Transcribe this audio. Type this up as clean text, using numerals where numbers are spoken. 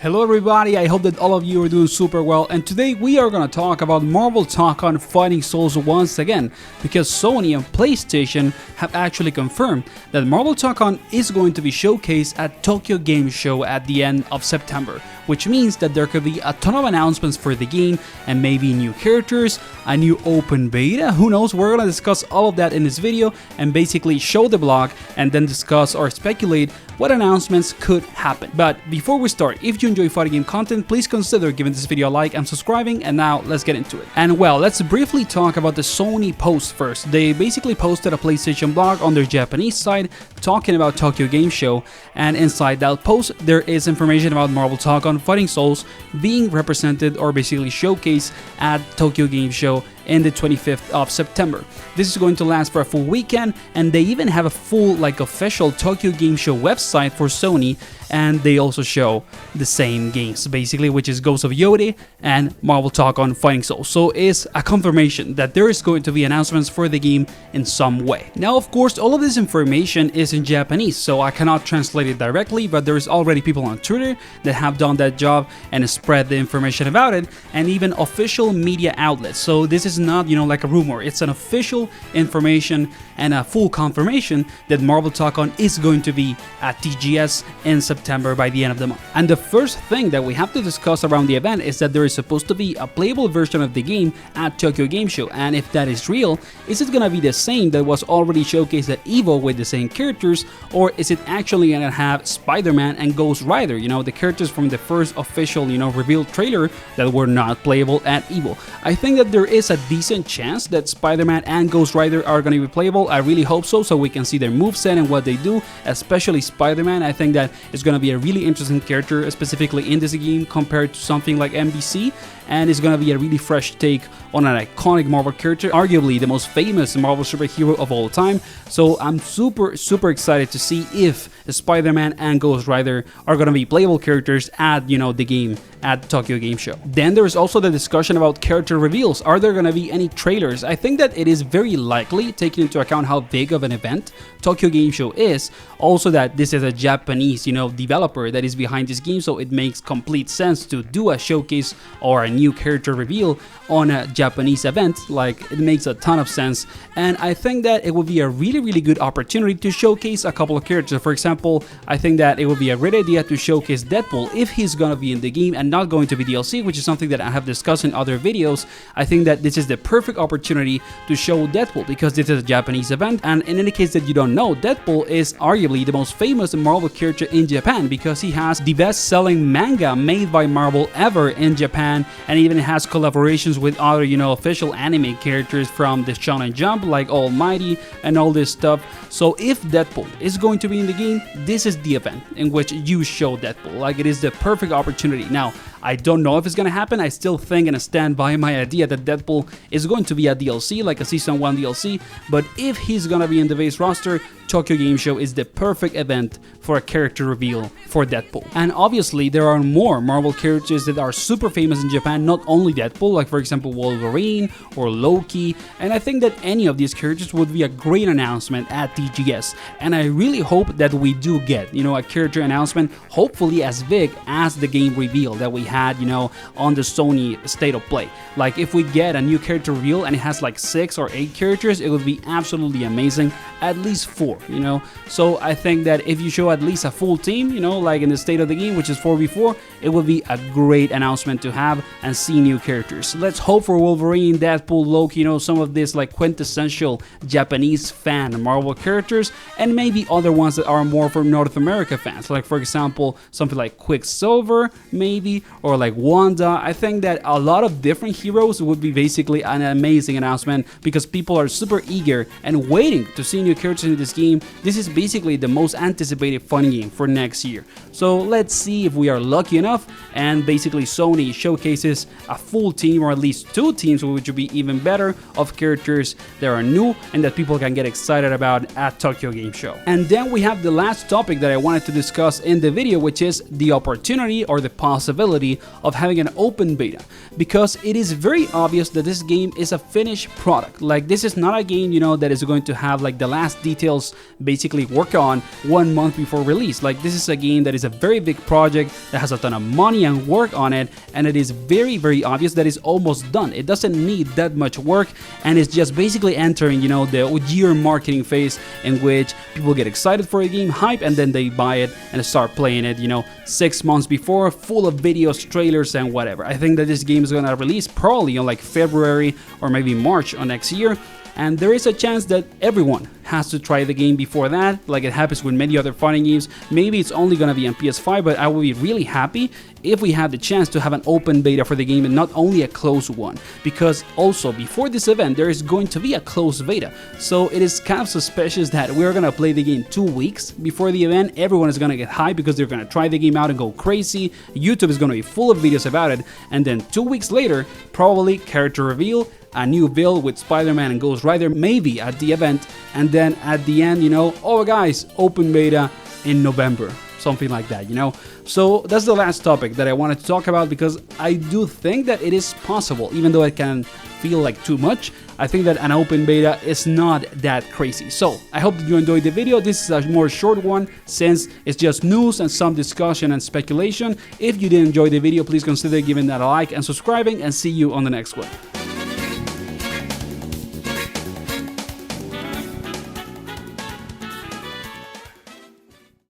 Hello everybody, I hope that all of you are doing super well, and today we are going to talk about Marvel Tōkon Fighting Souls once again, because Sony and PlayStation have actually confirmed that Marvel Tōkon is going to be showcased at Tokyo Game Show at the end of September, which means that there could be a ton of announcements for the game and maybe new characters, a new open beta, who knows. We're going to discuss all of that in this video and basically show the blog and then discuss or speculate what announcements could happen. But before we start, if you enjoy fighting game content, please consider giving this video a like and subscribing, and now let's get into it. And well, let's briefly talk about the Sony post first. They basically posted a PlayStation blog on their Japanese side talking about Tokyo Game Show, and inside that post there is information about Marvel Tōkon Fighting Souls being represented or basically showcased at Tokyo Game Show in the 25th of September. This is going to last for a full weekend, and they even have a full official Tokyo Game Show website for Sony, and they also show the same games basically, which is Ghost of Yode and Marvel Tōkon Fighting Souls. So it's a confirmation that there is going to be announcements for the game in some way. Now of course all of this information is in Japanese, so I cannot translate it directly, but there's already people on Twitter that have done that job and spread the information about it, and even official media outlets. So this is not, like a rumor, it's an official information and a full confirmation that Marvel Tōkon is going to be at TGS in September by the end of the month. And the first thing that we have to discuss around the event is that there is supposed to be a playable version of the game at Tokyo Game Show, and if that is real, is it gonna be the same that was already showcased at EVO with the same characters, or is it actually gonna have Spiderman and Ghost Rider, the characters from the first official, revealed trailer that were not playable at EVO? I think that there is a decent chance that Spider-Man and Ghost Rider are going to be playable. I really hope so we can see their moveset and what they do, especially Spider-Man. I think that is going to be a really interesting character, specifically in this game compared to something like MBC, and it's going to be a really fresh take on an iconic Marvel character, arguably the most famous Marvel superhero of all time. So I'm super excited to see if Spider-Man and Ghost Rider are going to be playable characters at, the game at Tokyo Game Show. Then there's also the discussion about character reveals. Are there going to be any trailers? I think that it is very likely, taking into account how big of an event Tokyo Game Show is, also that this is a Japanese, developer that is behind this game, so it makes complete sense to do a showcase or a new character reveal on a Japanese event. It makes a ton of sense, and I think that it would be a really good opportunity to showcase a couple of characters. For example, I think that it would be a great idea to showcase Deadpool if he's gonna be in the game and not going to be DLC, which is something that I have discussed in other videos. I think that this is the perfect opportunity to show Deadpool because this is a Japanese event, and in any case that you don't know, Deadpool is arguably the most famous Marvel character in Japan because he has the best-selling manga made by Marvel ever in Japan, and even has collaborations with other, official anime characters from the Shonen Jump like Almighty and all this stuff. So if Deadpool is going to be in the game, this is the event in which you show Deadpool. It is the perfect opportunity. Now, I don't know if it's gonna happen. I still think and stand by my idea that Deadpool is going to be a DLC, like a Season 1 DLC, but if he's gonna be in the base roster, Tokyo Game Show is the perfect event for a character reveal for Deadpool. And obviously there are more Marvel characters that are super famous in Japan, not only Deadpool, like for example Wolverine or Loki, and I think that any of these characters would be a great announcement at TGS, and I really hope that we do get, a character announcement, hopefully as big as the game reveal that we had, on the Sony State of Play. If we get a new character reveal and it has 6 or 8 characters, it would be absolutely amazing, at least 4. So I think that if you show at least a full team, like in the state of the game, which is 4v4, it would be a great announcement to have and see new characters. Let's hope for Wolverine, Deadpool, Loki, some of this quintessential Japanese fan Marvel characters, and maybe other ones that are more for North America fans, like for example something like Quicksilver maybe, or like Wanda. I think that a lot of different heroes would be basically an amazing announcement because people are super eager and waiting to see new characters in this game. This is basically the most anticipated fighting game for next year. So let's see if we are lucky enough and basically Sony showcases a full team, or at least 2 teams, which would be even better, of characters that are new and that people can get excited about at Tokyo Game Show. And then we have the last topic that I wanted to discuss in the video, which is the opportunity or the possibility of having an open beta, because it is very obvious that this game is a finished product. This is not a game, that is going to have the last details basically work on 1 month before release. Like, this is a game that is a very big project that has a ton of money and work on it, and it is very obvious that it's almost done. It doesn't need that much work, and it's just basically entering, you know, the year marketing phase in which people get excited for a game, hype, and then they buy it and start playing it, you know, 6 months before, full of videos, trailers, and whatever. I think that this game is gonna release probably on like February or maybe March of next year, and there is a chance that everyone has to try the game before that, like it happens with many other fighting games. Maybe it's only gonna be on PS5, but I will be really happy if we have the chance to have an open beta for the game and not only a closed one, because also before this event there is going to be a closed beta. So it is kind of suspicious that we're gonna play the game 2 weeks before the event. Everyone is gonna get hyped because they're gonna try the game out and go crazy. YouTube is gonna be full of videos about it, and then 2 weeks later, probably character reveal, a new build with Spiderman and Ghost Rider maybe at the event, and then at the end, you know, oh guys, open beta in November, something like that, you know. So that's the last topic that I wanted to talk about, because I do think that it is possible, even though it can feel like too much. I think that an open beta is not that crazy. So I hope that you enjoyed the video. This is a more short one since it's just news and some discussion and speculation. If you did enjoy the video, please consider giving that a like and subscribing, and see you on the next one.